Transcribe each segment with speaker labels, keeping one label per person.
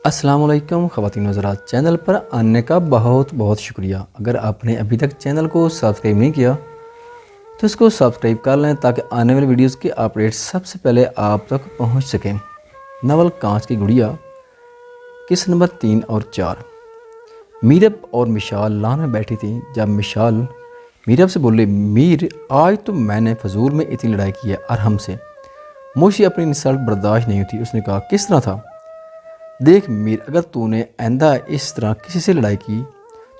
Speaker 1: अस्सलाम वालेकुम ख़वातीन हज़रात, चैनल पर आने का बहुत बहुत शुक्रिया। अगर आपने अभी तक चैनल को सब्सक्राइब नहीं किया तो इसको सब्सक्राइब कर लें ताकि आने वाली वीडियोस की अपडेट सबसे पहले आप तक पहुंच सकें। नावल कांच की गुड़िया किस नंबर 3 और 4। मीरब और मिशाल लान में बैठी थी। जब मिशाल मीरब से बोले, मीर आज तो मैंने फजूल में इतनी लड़ाई की है अरहम से, मुझे अपनी इंसल्ट बर्दाश्त नहीं होती। उसने कहा, किस तरह था? देख मीर, अगर तूने आइंदा इस तरह किसी से लड़ाई की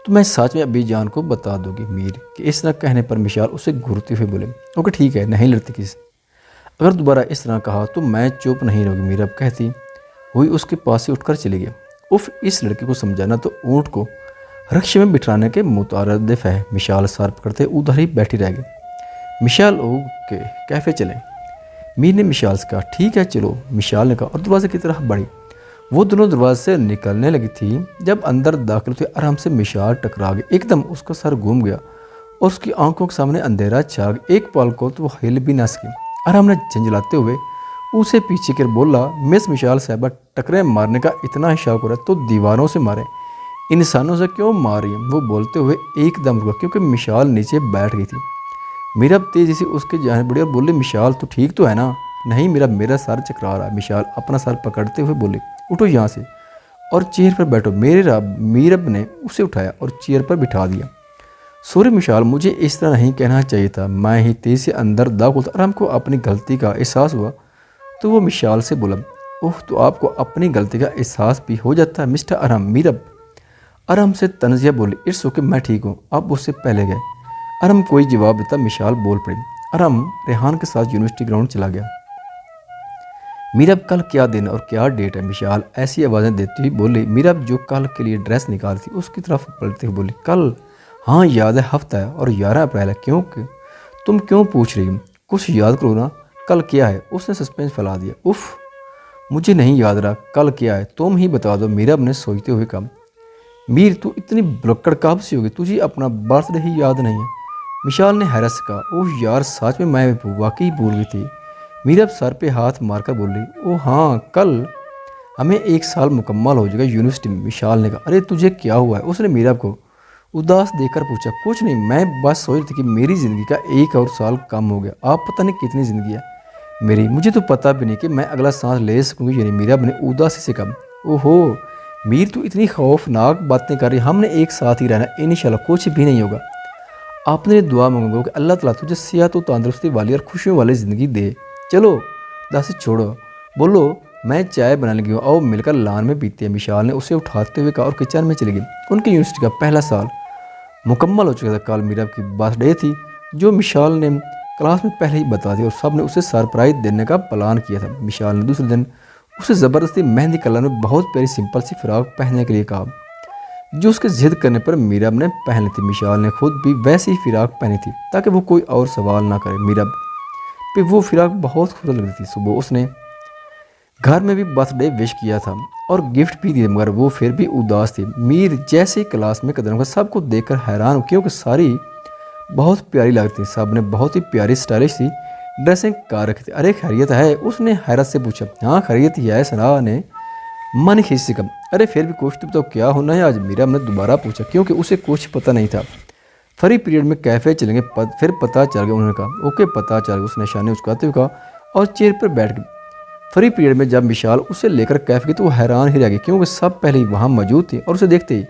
Speaker 1: तो मैं सच में अभी जान को बता दूंगी। मीर कि इस तरह कहने पर मिशाल उसे घूरते हुए बोले, ओके ठीक है, नहीं लड़ती किसी से, अगर दोबारा इस तरह कहा तो मैं चुप नहीं रहूँगी। मीर अब कहती हुई उसके पास से उठकर चली गई। उफ, इस लड़के को समझाना तो ऊँट को रक्शे में बिठाने के मुतारदिफ है। मिशाल सर पकड़ते उधर ही बैठी रह गई। मिशाल ओके कैफ़े चले। मीर ने मिशाल से कहा, ठीक है चलो। मिशाल ने कहा और दरवाजे की तरफ बढ़ी। वो दोनों दरवाजे से निकलने लगी थी। जब अंदर दाखिल हुए आराम से मिशाल टकरा गई। एकदम उसका सर घूम गया और उसकी आंखों के सामने अंधेरा छा गया। एक पल को तो वो हिल भी ना सकी। आराम ने झंझलाते हुए उसे पीछे कर बोला, मिस मिशाल साहबा, टकरे मारने का इतना ही शौक हो रहा है तो दीवारों से मारे, इंसानों से क्यों मार रही है? वो बोलते हुए एकदम रुका क्योंकि मिशाल नीचे बैठ गई थी। मीरा तेजी से उसके जाने बढ़ी और बोले, मिशाल तो ठीक तो है ना? नहीं मेरा सर चकरा रहा है। मिशाल अपना सर पकड़ते हुए बोले, उठो यहाँ से और चेयर पर बैठो। मीरब ने उसे उठाया और चेयर पर बिठा दिया। सॉरी मिशाल, मुझे इस तरह नहीं कहना चाहिए था। मैं ही तेज से अंदर दाखिल था। आराम को अपनी गलती का एहसास हुआ तो वो मिशाल से बोला, ओह, तो आपको अपनी गलती का एहसास भी हो जाता है मिस्टर आराम? मीरब आराम से तनजिया बोली, इट्स ओके, मैं ठीक हूँ। अब उससे पहले गए। आराम कोई जवाब देता मिशाल बोल पड़ी। आराम रेहान के साथ यूनिवर्सिटी ग्राउंड चला गया। मीरब कल क्या दिन और क्या डेट है? मिशाल ऐसी आवाज़ें देती हुई बोली। मीरब जो कल के लिए ड्रेस निकाली थी उसकी तरफ पलटते हुए बोली, कल? हाँ याद है, हफ्ता है और 11 अप्रैल है। क्यों तुम क्यों पूछ रही हो? कुछ याद करो ना, कल क्या है? उसने सस्पेंस फैला दिया। उफ, मुझे नहीं याद रहा कल क्या है, तुम ही बता दो। मीरब ने सोचते हुए कहा। मीर तू इतनी बुलक्कड़ कब से होगी, तुझे अपना बर्थडे ही याद नहीं है? मिशाल ने हैरत से कहा, ओह यार, सच में मैं वाकई भूल गई थी। मीरब सर पे हाथ मारकर बोली, ओह हाँ, कल हमें 1 साल मुकम्मल हो जाएगा यूनिवर्सिटी में। मिशाल ने कहा, अरे तुझे क्या हुआ है? उसने मीरब को उदास देखकर पूछा, कुछ नहीं, मैं बस सोच रही थी कि मेरी ज़िंदगी का 1 और साल कम हो गया। आप पता नहीं कितनी ज़िंदगी है मेरी, मुझे तो पता भी नहीं कि मैं अगला सांस ले सकूँगी। यानी मीरब ने उदासी से कहा, ओहो मीर, तू इतनी खौफनाक बातें कर रही, हमने एक साथ ही रहना, इंशाल्लाह कुछ भी नहीं होगा। आपने दुआ मांगो कि अल्लाह ताला तुझे सेहत और तंदुरुस्ती वाली और खुशियों वाली ज़िंदगी दे। चलो दासी छोड़ो, बोलो मैं चाय बनाने लगी हूँ, आओ मिलकर लान में पीते हैं। मिशाल ने उसे उठाते हुए कहा और किचन में चली गई। उनकी यूनिवर्सिटी का पहला साल मुकम्मल हो चुका था। कल मीरब की बर्थडे थी जो मिशाल ने क्लास में पहले ही बता दी और सब ने उसे सरप्राइज देने का प्लान किया था। मिशाल ने दूसरे दिन उसे ज़बरदस्ती मेहंदी कलर में बहुत प्यारी सिंपल सी फ्रॉक पहनने के लिए कहा जो उसके जिद करने पर मीरब ने पहन ली थी। मिशाल ने खुद भी वैसी ही फिराक पहनी थी ताकि वो कोई और सवाल ना करे। मीरब पे वो फिराक बहुत खूबसूरत लगती थी। सुबह उसने घर में भी बर्थडे विश किया था और गिफ्ट भी दिए, मगर वो फिर भी उदास थी। मीर जैसे ही क्लास में कदम का सबको देखकर हैरान हो क्योंकि सारी बहुत प्यारी लगती थी। सब ने बहुत ही प्यारी स्टाइलिश सी ड्रेसिंग कर रखी थी। अरे खैरियत है? उसने हैरत से पूछा। हाँ खैरियत ही है, सना ने मन खींच से कहा। अरे फिर भी कुछ तो क्या होना है आज? मीरब ने दोबारा पूछा क्योंकि उसे कुछ पता नहीं था। फ्री पीरियड में कैफ़े चलेंगे, फिर पता चल गया। उन्होंने कहा ओके पता चल गया। उसने शाने उचकाते हुए कहा और चेयर पर बैठ गई। फ्री पीरियड में जब विशाल उसे लेकर कैफ़े गई तो वो हैरान ही रह गई क्योंकि सब पहले ही वहाँ मौजूद थी और उसे देखते ही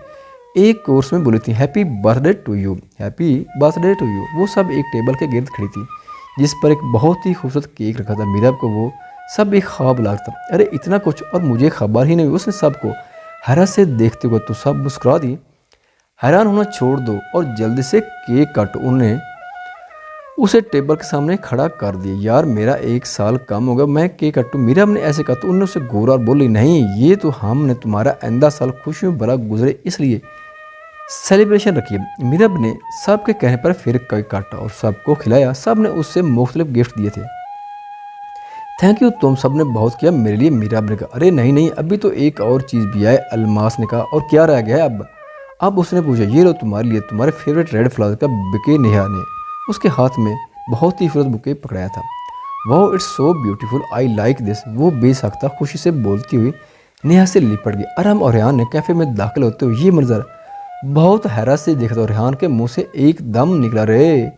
Speaker 1: एक कोर्स में बोली थी, happy birthday to you, happy birthday to you. वो सब एक टेबल के गिर्द खड़ी थी जिस पर एक बहुत ही खूबसूरत केक रखा था। मीरब को वो सब एक ख्वाब लगता। अरे इतना कुछ और मुझे खबर ही नहीं। उसने सबको हैरत से देखते हुए तो सब मुस्कुरा दिए। हैरान होना छोड़ दो और जल्दी से केक काटो। उन्होंने उसे टेबल के सामने खड़ा कर दिया। यार मेरा 1 साल कम हो गया, मैं केक काटूँ? मीरब ने ऐसे कहा तो उन्होंने उसे घूरा और बोली, नहीं ये तो हमने तुम्हारा आइंदा साल खुशियों भरा गुजरे इसलिए सेलिब्रेशन रखी है। मीरब ने सबके कहने पर फिर केक काटा और सबको खिलाया। सब ने उससे मुख्तलिफ गिफ्ट दिए थे। थैंक यू, तुम सब ने बहुत किया मेरे लिए। मीरब ने कहा, अरे नहीं अभी तो एक और चीज़ भी है। अलमास ने कहा, और क्या रह गया है अब उसने पूछा। ये लो तुम्हारे लिए, तुम्हारे फेवरेट रेड फ्लावर का बुके। नेहा ने उसके हाथ में बहुत ही खूबसूरत बुके पकड़ाया था। Wow it's so beautiful, I like this. वो बेसाख्ता खुशी से बोलती हुई नेहा से लिपट गई। अरहम और रेहान ने कैफे में दाखिल होते हुए ये मंजर बहुत हैरत से देखा, तो रेहान के मुंह से एकदम निकला, रे।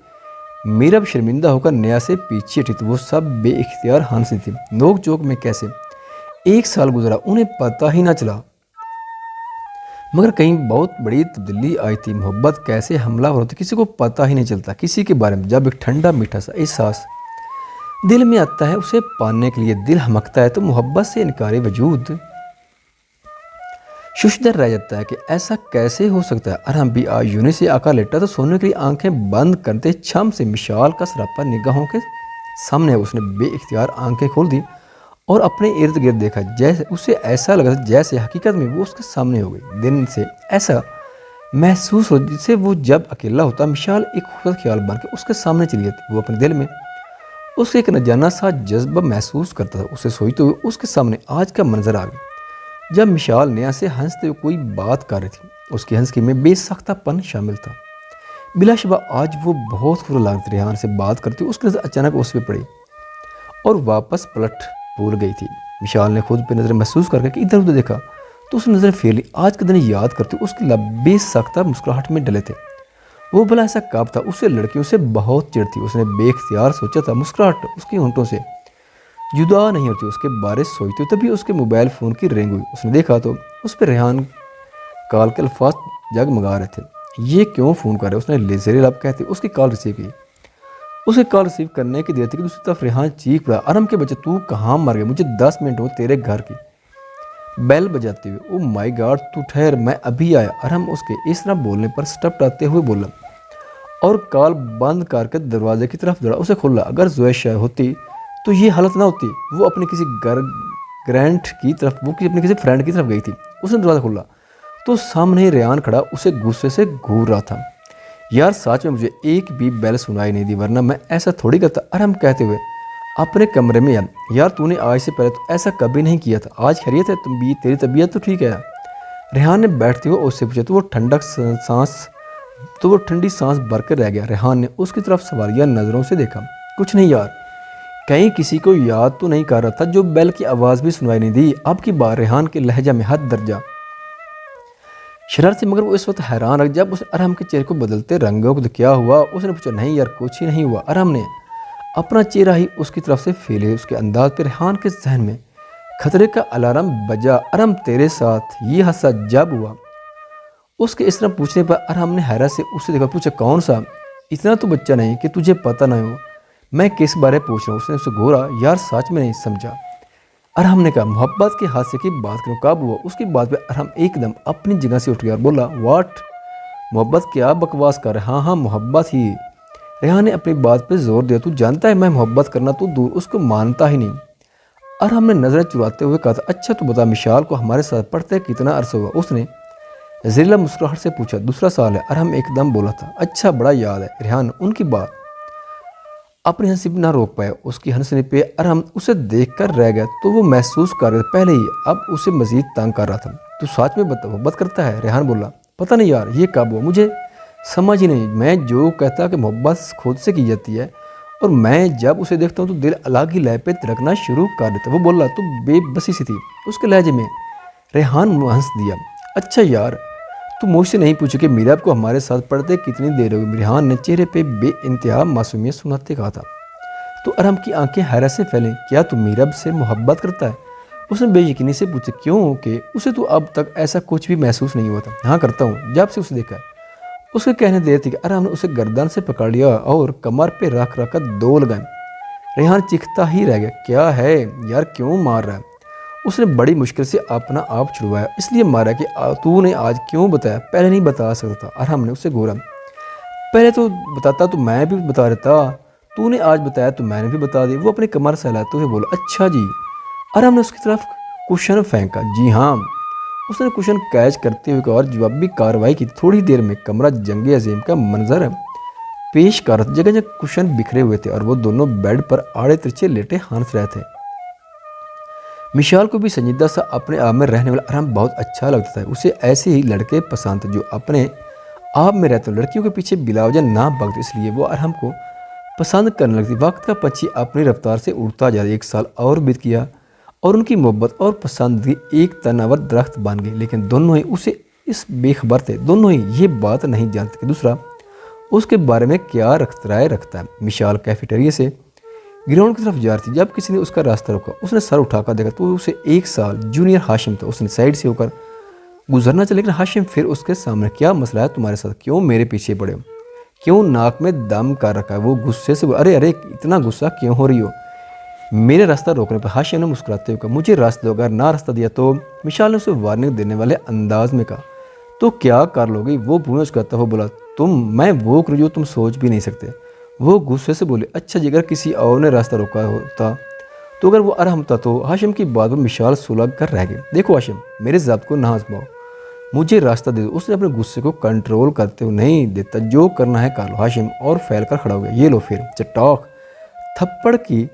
Speaker 1: मीरब शर्मिंदा होकर नेहा से पीछे हटी तो वो सब बेइख्तियार हंसी थी। नोक चोक में कैसे 1 साल गुजरा उन्हें पता ही ना चला, मगर कहीं बहुत बड़ी तब्दीली आई थी। मोहब्बत कैसे हमलावर होती किसी को पता ही नहीं चलता किसी के बारे में। जब एक ठंडा मीठा सा एहसास दिल में आता है, उसे पाने के लिए दिल हमकता है, तो मोहब्बत से इनकारी वजूद शुशदर रह जाता है कि ऐसा कैसे हो सकता है। अरहम भी आज यूनि से आकर लेटा तो सोने के लिए आंखें बंद करते छम से मिशाल का सरापा निगाहों के सामने उसने बेइख्तियार आंखें खोल दी और अपने इर्द गिर्द देखा। जैसे उसे ऐसा लगा जैसे हकीकत में वो उसके सामने हो गई। दिन से ऐसा महसूस हो जिससे वो जब अकेला होता मिशाल एक खूबसूरत ख्याल बन के उसके सामने चली जाती। वो अपने दिल में उसके एक न जाना सा जज्बा महसूस करता था। उसे सोचते हुए उसके सामने आज का मंजर आ गया जब मिशाल नेहा से हंसते हुए कोई बात कर रही थी। उसकी हंसकी में बेसख्तापन शामिल था। बिलाशुबा आज वो बहुत खूबसूरत लग रही। रेहान से बात करती उसकी नजर अचानक उस पर पड़ी और वापस पलट भूल गई थी। मिशाल ने खुद पे नजर महसूस करके कि इधर उधर देखा तो उसने नजर फेर ली। आज के दिन याद करते उसके लब बेसख्ता मुस्कुराहट में डले थे। वो भला ऐसा कब था उसे लड़कियों से बहुत चिढ़ थी। उसने बेख्तियार सोचा था मुस्कुराहट उसके होंठों से जुदा नहीं होती। उसके बारे सोचते तभी उसके मोबाइल फ़ोन की रिंग हुई। उसने देखा तो उस पर रेहान कॉल के अल्फाज जगमगा रहे थे। ये क्यों फ़ोन कर रहे? उसने लेजरे लब कहते उसकी कॉल रिसीव की। उसे कॉल रिसीव करने की देर थी कि दूसरी तरफ रेहान चीख पड़ा, अरम के बच्चे तू कहाँ मर गया? मुझे 10 मिनट हो तेरे घर की बेल बजाते हुए। ओ माय गॉड तू ठहर मैं अभी आया। अरहम उसके इस तरह बोलने पर स्टपटाते हुए बोला और कॉल बंद करके दरवाजे की तरफ दौड़ा। उसे खोला। अगर जोया होती तो ये हालत ना होती। वो अपने किसी ग्रैंड की तरफ अपने किसी फ्रेंड की तरफ गई थी। उसने दरवाज़ा खोला तो सामने रेहान खड़ा उसे गुस्से से घूर रहा था। यार सच में मुझे एक भी बेल सुनाई नहीं दी वरना मैं ऐसा थोड़ी करता। अरहम कहते हुए अपने कमरे में यार तूने आज से पहले तो ऐसा कभी नहीं किया था। आज खैरियत है तुम भी? तेरी तबीयत तो ठीक है? रेहान ने बैठते हुए उससे पूछा तो वो ठंडी सांस भर कर रह गया। रेहान ने उसकी तरफ सवालिया नज़रों से देखा। कुछ नहीं यार, कहीं किसी को याद तो नहीं कर रहा था जो बेल की आवाज़ भी सुनाई नहीं दी। अब की बार रेहान के लहजा में हद दर्जा शरारत से, मगर वो इस वक्त हैरान रख जब उसने अरहम के चेहरे को बदलते रंगों को क्या हुआ। उसने पूछा नहीं यार कुछ ही नहीं हुआ। अरहम ने अपना चेहरा ही उसकी तरफ से फैले। उसके अंदाज पर रेहान के जहन में खतरे का अलार्म बजा। अरहम तेरे साथ ये हादसा जब हुआ? उसके इस तरह पूछने पर अरहम ने हैरत से उसे देखा। पूछा कौन सा? इतना तो बच्चा नहीं कि तुझे पता ना हो मैं किस बारे पूछ रहा हूँ। उसने उसे घूरा। यार सच में नहीं समझा। अरहम ने कहा मोहब्बत के हादसे की बात करूँ कब हुआ? उसकी बात पे अरहम एकदम अपनी जगह से उठ गया और बोला व्हाट? मोहब्बत क्या बकवास कर रहा? हाँ मोहब्बत ही। रेहान ने अपनी बात पे जोर दिया। तू जानता है मैं मोहब्बत करना तो दूर उसको मानता ही नहीं। अरहम ने नजरें चुराते हुए कहा था अच्छा तो बता मिशाल को हमारे साथ पढ़ते कितना अरसा हुआ? उसने ज़िला मुस्कुराहट से पूछा। 2 साल है। अरहम एकदम बोला था। अच्छा बड़ा याद है। रेहान उनकी बात अपनी हंसी ना रोक पाया। उसकी हंसने पे अरहम उसे देख कर रह गया तो वो महसूस कर रहे पहले ही अब उसे मजीद तंग कर रहा था। तू सच में मोहब्बत करता है? रेहान बोला पता नहीं यार ये कब हुआ मुझे समझ ही नहीं। मैं जो कहता कि मोहब्बत खुद से की जाती है और मैं जब उसे देखता हूँ तो दिल अलग ही लय पे तिरकना शुरू कर देता। वो बोला तो बेबसी सी थी उसके लहजे में। रेहान हंस दिया। अच्छा यार तू मुझसे नहीं पूछे कि मीरब को हमारे साथ पढ़ते कितनी देर होगी? रेहान ने चेहरे पे बेइंतहा मासूमियत सुनाते कहा था। तो अरहम की आंखें हैरत से फैलें। क्या तू मीरब से मोहब्बत करता है? उसने बेयकीनी से पूछा। क्यों कि उसे तो अब तक ऐसा कुछ भी महसूस नहीं हुआ था। हाँ करता हूँ जब से उसे देखा। उसके कहने देर थी कि अरहम ने उसे गर्दन से पकड़ लिया और कमर पे रख रख कर 2 लगाए। रेहान चीखता ही रह गया। क्या है यार क्यों मार रहा है? उसने बड़ी मुश्किल से अपना आप छुड़वाया। इसलिए मारा कि तूने आज क्यों बताया? पहले नहीं बता सकता था। अरहम ने उसे घूरा। पहले तो बताता तो मैं भी बता देता। तूने आज बताया तो मैंने भी बता दी। वो अपनी कमर से हिलाते हुए बोला अच्छा जी। अरहम ने उसकी तरफ कुशन फेंका। जी हाँ। उसने कुशन कैच करते हुए और जवाबी कार्रवाई की। थोड़ी देर में कमरा जंगे अजीम का मंजर पेश कर रहा था। जगह जगह कुशन बिखरे हुए थे और वो दोनों बेड पर आड़े तिरछे लेटे हंस रहे थे। मिशाल को भी संजीदा सा अपने आप में रहने वाला अरहम बहुत अच्छा लगता था। उसे ऐसे ही लड़के पसंद थे जो अपने आप में रहते। लड़कियों के पीछे बिलावजा ना भागते। इसलिए वो अरहम को पसंद करने लगती। वक्त का पंछी अपनी रफ्तार से उड़ता जा रहा। 1 साल और बीत गया और उनकी मोहब्बत और पसंदगी एक तनावर दरख्त बन गई। लेकिन दोनों ही उसे इस बेखबर थे, दोनों ही ये बात नहीं जानते कि दूसरा उसके बारे में क्या राय रखता है। मिशाल कैफेटेरिया से ग्राउंड की तरफ जा रही थी जब किसी ने उसका रास्ता रोका। उसने सर उठाकर देखा तो उसे 1 साल जूनियर हाशिम था। उसने साइड से होकर गुजरना चाहिए, लेकिन हाशिम फिर उसके सामने, क्या मसला है तुम्हारे साथ, क्यों मेरे पीछे पड़े हो, क्यों नाक में दम कर रखा है। वो गुस्से से अरे अरे इतना गुस्सा क्यों हो रही हो। मेरे रास्ता रोकने पर हाशिम ने मुस्कुराते हुए कहा मुझे रास्ता दो, अगर ना रास्ता दिया तो। मिशाल ने उसे वार्निंग देने वाले अंदाज में कहा तो क्या कर लोगी। वो पूछ करता हुआ बोला मैं वो करूँ जो तुम सोच भी नहीं सकते। वो गुस्से से बोले अच्छा जी, अगर किसी और ने रास्ता रोका होता तो अगर वो अरहम था। तो हाशिम की बात पर मिशाल सुलग कर रह गए। देखो हाशिम, मेरे ज़ब्त को ना आजमाओ, मुझे रास्ता दे दो। उसने अपने गुस्से को कंट्रोल करते हुए नहीं देता, जो करना है कर लो। हाशिम और फैल कर खड़ा हो गया। ये लो फिर चट्टाक। थप्पड़ की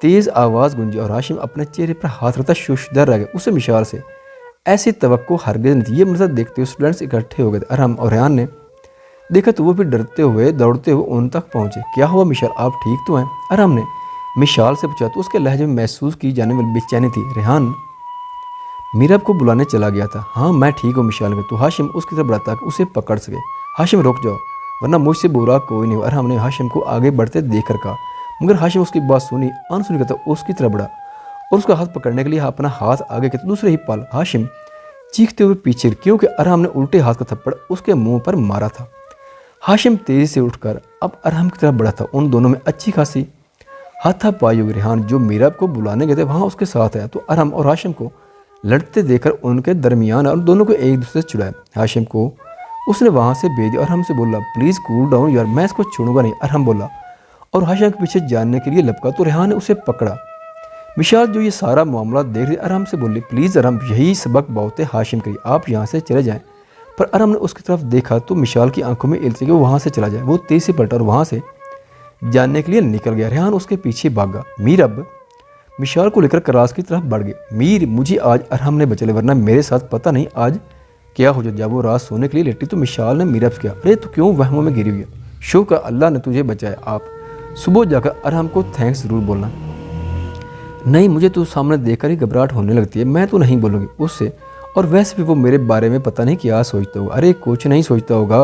Speaker 1: तेज़ आवाज़ गूंजी और हाशिम अपने चेहरे पर हाथ रखता शुशदर रह गया। उसे मिशाल से ऐसी तवक्को हरगिज़ नहीं थी। ये मंजर देखते हुए स्टूडेंट्स इकट्ठे हो गए थे। अरहम और रेहान ने देखा तो वो भी डरते हुए दौड़ते हुए उन तक पहुंचे। क्या हुआ मिशाल, आप ठीक तो हैं? अरहम ने मिशाल से पूछा तो उसके लहजे में महसूस की जाने वाली बेचैनी थी। रेहान मीरब को बुलाने चला गया था। हाँ मैं ठीक हूँ मिशाल ने। तो हाशिम उसकी तरफ बढ़ा ताकि उसे पकड़ सके। हाशिम रुक जाओ वरना मुझसे बुरा कोई नहीं। अरहम ने हाशिम को आगे बढ़ते देख कर कहा, मगर हाशिम उसकी बात सुनी अनसुनी करता उसकी तरफ बढ़ा और उसका हाथ पकड़ने के लिए अपना हाथ आगे किया। दूसरे ही पल हाशिम चीखते हुए पीछे, क्योंकि अरहम ने उल्टे हाथ का थप्पड़ उसके मुंह पर मारा था। हाशिम तेजी से उठकर अब अरहम की तरफ बढ़ा था। उन दोनों में अच्छी खासी हाथापाई हुई। रेहान जो मीरब को बुलाने गए थे वहाँ उसके साथ आया। तो अरहम और हाशिम को लड़ते देखकर उनके दरमियान और दोनों को एक दूसरे से चिढ़ाया। हाशिम को उसने वहाँ से भेज दिया और अरहम से बोला प्लीज़ कूल डाउन यार, मैं इसको छोड़ूंगा नहीं। अरहम बोला और हाशिम के पीछे जानने के लिए लपका तो रेहान ने उसे पकड़ा। मिशाल जो ये सारा मामला देख रही अरहम से बोली प्लीज़ अरहम, यही सबक बहुत है हाशिम करिए, आप यहाँ से चले जाएँ। पर अरहम ने उसकी तरफ देखा तो मिशाल की आंखों में इल्ती कि वो वहाँ से चला जाए। वो तेज़ी से पलटा और वहाँ से जानने के लिए निकल गया। रेहान उसके पीछे भागा। मीर अब मिशाल को लेकर क्लास की तरफ बढ़ गए। मीर मुझे आज अरहम ने बचा ले, वरना मेरे साथ पता नहीं आज क्या हो जाए। जब वो रात सोने के लिए लेटी तो मिशाल ने मीरब से कहा अरे तो क्यों वहमों में गिरी हुई है, शुक्र अल्लाह ने तुझे बचाया। आप सुबह जाकर अरहम को थैंक्स ज़रूर बोलना। नहीं मुझे तो सामने देखकर ही घबराहट होने लगती है, मैं तो नहीं बोलूँगी उससे, और वैसे भी वो मेरे बारे में पता नहीं क्या सोचता होगा। अरे कुछ नहीं सोचता होगा,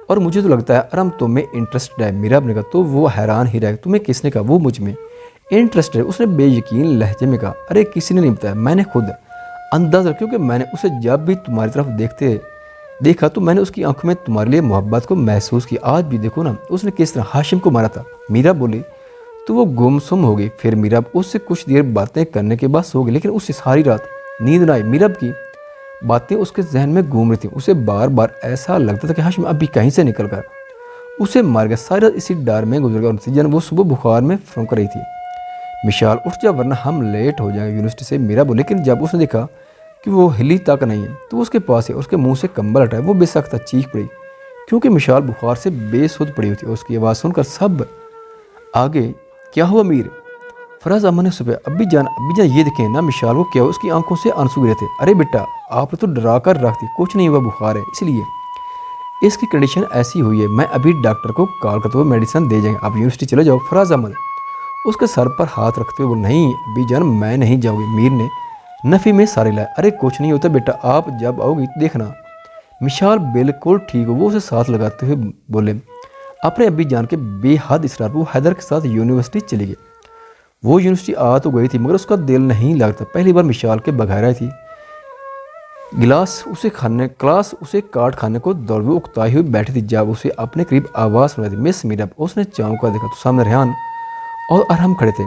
Speaker 1: और मुझे तो लगता है अरहम तुम्हें इंटरेस्टेड है। मीरब ने कहा तो वो हैरान ही रहा। तुम्हें किसने कहा वो मुझ में इंटरेस्टेड है? उसने बेयकीन लहजे में कहा अरे किसी ने नहीं बताया, मैंने खुद अंदाज़ा, क्योंकि मैंने उसे जब भी तुम्हारी तरफ देखा तो मैंने उसकी आंखों में तुम्हारे लिए मोहब्बत को महसूस किया। आज भी देखो ना उसने किस तरह हाशिम को मारा था। मीरब बोली तो वो गुमसुम हो गई। फिर मीरब उससे कुछ देर बातें करने के बाद सो गई, लेकिन उसे सारी रात नींद ना आई। मीरब की बातें उसके जहन में घूम रही थी। उसे बार बार ऐसा लगता था कि हाशिम अभी कहीं से निकल कर उसे मार गया। सारी रात इसी डर में गुजर गया। और नतीजन वो सुबह बुखार में फौंक रही थी। मिशाल उठ जा वरना हम लेट हो जाएंगे यूनिवर्सिटी से, मीरा बोले। लेकिन जब उसने देखा कि वो हिली तक नहीं है तो उसके पास है, उसके मुंह से कंबल हटाया। वो बेसख्ता चीख पड़ी क्योंकि मिशाल बुखार से बेसुध पड़ी हुई थी। उसकी आवाज़ सुनकर सब आगे क्या हुआ मीर? फराज अम्मा ने सुबह अब्बी जान ये देखें ना मिशाल को क्या हुआ। उसकी आंखों से आंसू गिरे थे। अरे बेटा आपने तो डरा कर रख दी, कुछ नहीं हुआ, बुखार है इसलिए इसकी कंडीशन ऐसी हुई है। मैं अभी डॉक्टर को कॉल करते हुए मेडिसिन दे जाएंगे, आप यूनिवर्सिटी चले जाओ। फराज अहमद उसके सर पर हाथ रखते हुए बोले नहीं अभी जान मैं नहीं जाऊँगी। मीर ने नफ़ी में सारे लाए। अरे कुछ नहीं होता बेटा, आप जब आओगी तो देखना। मिशाल बिल्कुल ठीक हो, वो उसे साथ लगाते हुए बोले। अपने अब्बी जान के बेहद इसरार पर वो हैदर के साथ यूनिवर्सिटी चली गई। वो यूनिवर्सिटी आ तो गई थी मगर उसका दिल नहीं लगता। पहली बार मिशाल के बगैर आई थी। क्लास उसे काट खाने को दौड़ उकताई हुई बैठी थी। जब उसे अपने करीब आवाज़ सुनाई थी मिस मीरा, उसने चाँव का देखा तो सामने रेहान और अरहम खड़े थे।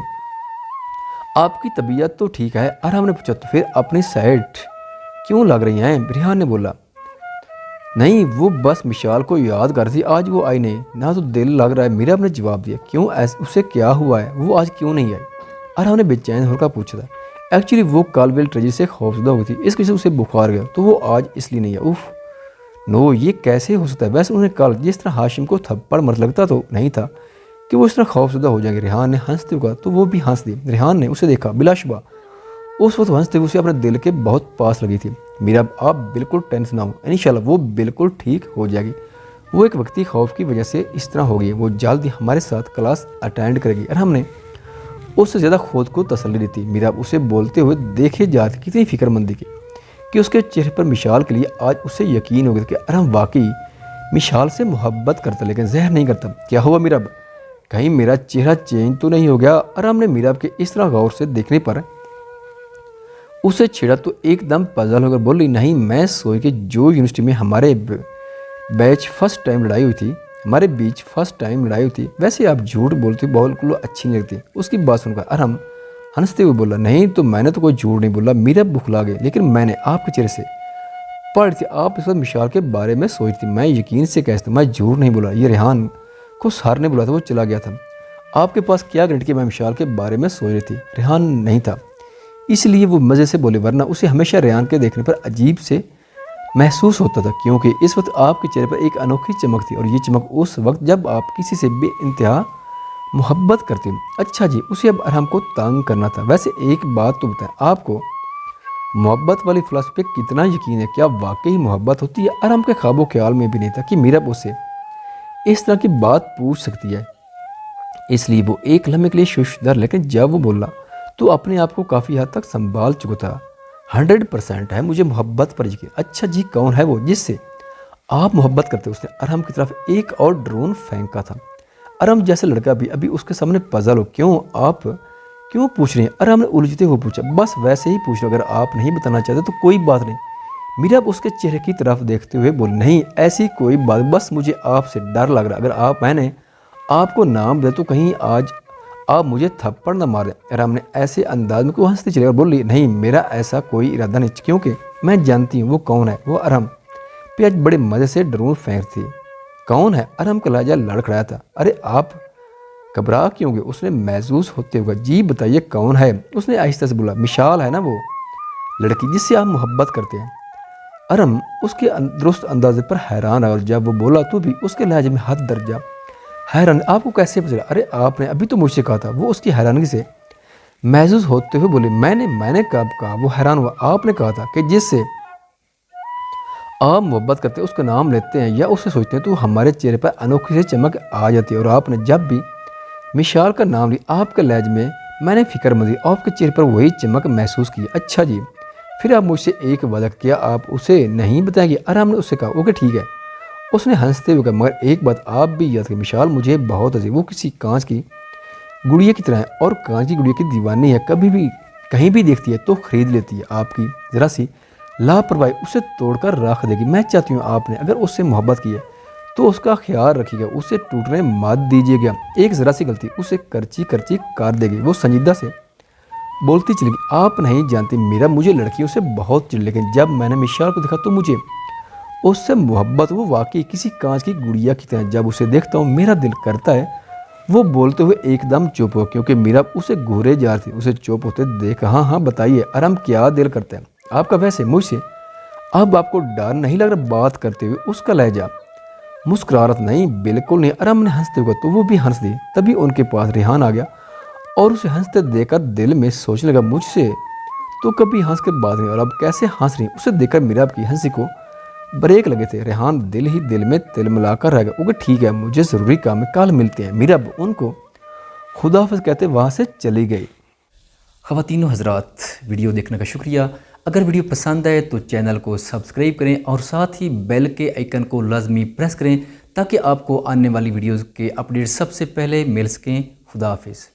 Speaker 1: आपकी तबीयत तो ठीक है? अरहम ने पूछा। तो फिर अपनी साइड क्यों लग रही हैं? रेहान ने बोला। नहीं वो बस मिशाल को याद कर रही थी, आज वो आई नहीं ना तो दिल लग रहा है। मीरा ने जवाब दिया। क्यों ऐसे, उसे क्या हुआ है, वो आज क्यों नहीं आई? अरहम ने बेचैन होकर पूछा था। एक्चुअली वो कल वेल ट्रेजिडी से खौफजदा हुई थी, इस वजह से उसे बुखार गया तो वो आज इसलिए नहीं है। उफ नो, ये कैसे हो सकता है? वैसे उन्हें कल जिस तरह हाशिम को थप्पड़ मर लगता तो नहीं था कि वो इस तरह खौफजदा हो जाएंगे। रेहान ने हंसते हुए कहा तो वो भी हंस दी। रेहान ने उसे देखा। बिलाशुबा उस वक्त हंसते हुए उसे अपने दिल के बहुत पास लगी थी। मीरा आप बिल्कुल टेंशन ना हो, इंशाल्लाह वो बिल्कुल ठीक हो जाएगी। वो एक वक्ती खौफ की वजह से इस तरह हो गई, वो जल्द ही हमारे साथ क्लास अटेंड करेगी। और हमने उससे ज़्यादा खुद को तसल्ली देती। मीराब उसे बोलते हुए देखे जाती कितनी फिक्रमंदी की कि उसके चेहरे पर मिशाल के लिए आज उसे यकीन हो गया कि अरहम वाकई मिशाल से मोहब्बत करता लेकिन जहर नहीं करता। क्या हुआ मीराब, कहीं मेरा चेहरा चेंज तो नहीं हो गया? अरहम ने मीराब के इस तरह गौर से देखने पर उसे छेड़ा तो एकदम पजल होकर बोली, नहीं, मैं सोई कि जो यूनिवर्सिटी में हमारे बीच फर्स्ट टाइम लड़ाई हुई थी वैसे आप झूठ बोलती बिल्कुल अच्छी नहीं लगती। उसकी बात सुनकर अरहम हंसते हुए बोला, नहीं तो मैंने तो कोई झूठ नहीं बोला। मीराब बुखला गई, लेकिन मैंने आपके चेहरे से पढ़ थी आप इस वक्त मिशाल के बारे में सोच थी। मैं यकीन से कहता, मैं झूठ नहीं बोला। ये रेहान को सर ने बुलाया था, वो चला गया था। आपके पास क्या गारंटी कि मैं मिशाल के बारे में सोच रही थी? रेहान नहीं था, इसलिए वो मज़े से बोले, वरना उसे हमेशा रेहान के देखने पर अजीब से महसूस होता था, क्योंकि इस वक्त आपके चेहरे पर एक अनोखी चमक थी, और ये चमक उस वक्त जब आप किसी से बेइंतहा मोहब्बत करते। अच्छा जी, उसे अब अरहम को तंग करना था। वैसे एक बात तो बताएं, आपको मोहब्बत वाली फ़िलासफ़ी पे कितना यकीन है? क्या वाकई मोहब्बत होती है? अरहम के ख्वाबो ख्याल में भी नहीं था कि मीराब उसे इस तरह की बात पूछ सकती है, इसलिए वो एक लम्हे के लिए शुशदर, लेकिन जब वो बोला तो अपने आप को काफ़ी हद तक संभाल चुका था। 100% है मुझे मोहब्बत पर यकीन। अच्छा जी, कौन है वो जिससे आप मोहब्बत करते? उसने अरहम की तरफ एक और ड्रोन फेंका था। अरहम जैसे लड़का भी अभी उसके सामने पजल हो। आप क्यों पूछ रहे हैं? अरहम ने उलझते हुए पूछा। बस वैसे ही पूछ लो, अगर आप नहीं बताना चाहते तो कोई बात नहीं। मीराब उसके चेहरे की तरफ देखते हुए बोली, नहीं ऐसी कोई बात, बस मुझे आपसे डर लग रहा। अगर मैंने आपको नाम दे तो कहीं आज आप मुझे थप्पड़ न मार दें। अरहम ने ऐसे अंदाज में क्यों हंसती चली और बोली, नहीं मेरा ऐसा कोई इरादा नहीं, क्योंकि मैं जानती हूँ वो कौन है। वो अरहम पे आज बड़े मज़े से ड्रोन फेंक थी। कौन है? अरहम का लहजा लड़खड़ाया था। अरे आप घबरा क्यों गए? उसने महसूस होते हुए, जी बताइए कौन है? उसने आहिस्ता से बोला, मिशाल है ना वो लड़की जिससे आप मोहब्बत करते हैं। अरहम उसके दुरुस्त अंदाजे पर हैरान रहा, और जब वो बोला तो भी उसके लहजे में हद दर्जा हैरान। आपको कैसे पता चला? अरे आपने अभी तो मुझसे कहा था। वो उसकी हैरानगी से महसूस होते हुए बोले, मैंने कब कहा? वो हैरान हुआ। आपने कहा था कि जिससे आप मोहब्बत करते हैं उसका नाम लेते हैं या उससे सोचते हैं तो हमारे चेहरे पर अनोखी से चमक आ जाती है। और आपने जब भी मिशाल का नाम लिया आपके लहज में मैंने फिक्रमंदी आपके चेहरे पर वही चमक महसूस की। अच्छा जी, फिर आप मुझसे एक वादा किया आप उसे नहीं बताएंगे? अरहम ने उससे कहा, ओके ठीक है। उसने हंसते हुए कहा, मगर एक बात आप भी याद करें, मिशाल मुझे बहुत अजीब, वो किसी कांच की गुड़िया की तरह है और कांच की गुड़िया की दीवानी है। कभी भी कहीं भी देखती है तो खरीद लेती है। आपकी ज़रा सी लापरवाही उसे तोड़कर रख देगी। मैं चाहती हूँ आपने अगर उससे मोहब्बत की है तो उसका ख्याल रखिएगा, उसे टूटने मत दीजिएगा। एक ज़रा सी गलती उसे करची कर देगी। वो संजीदा से बोलती चली गई, आप नहीं जानती मीरा, मुझे लड़कियों से बहुत चिढ़, लेकिन जब मैंने मिशाल को देखा तो मुझे उससे मोहब्बत, वो वाकई किसी कांच की गुड़िया की तरह। जब उसे देखता हूँ मेरा दिल करता है। वो बोलते हुए एकदम चुप हो, क्योंकि मीरा उसे घूरे जा रही थी। उसे चुप होते देख, हाँ बताइए अरहम, क्या दिल करता है आपका वैसे मुझसे? अब आपको डर नहीं लग रहा? बात करते हुए उसका लहजा मुस्कुराहट नहीं, बिल्कुल नहीं। अरहम ने हंसते हुए तो वो भी हंस दी। तभी उनके पास रेहान आ गया और उसे हंसते देखकर दिल में सोचने लगा, मुझसे तो कभी हंस के बात नहीं और अब कैसे हंस रही। उसे देखकर मीरा की हंसी को ब्रेक लगे थे। रेहान दिल ही दिल में तिल मिलाकर रह गया। ओके ठीक है, मुझे ज़रूरी काम है, कल मिलते हैं। मीरा उनको खुदाफिज कहते वहाँ से चली गई।
Speaker 2: ख़वातीनो हज़रात, वीडियो देखने का शुक्रिया। अगर वीडियो पसंद आए तो चैनल को सब्सक्राइब करें और साथ ही बेल के आइकन को लाजमी प्रेस करें ताकि आपको आने वाली वीडियोज़ के अपडेट सबसे पहले मिल सकें। खुदा हाफिज़।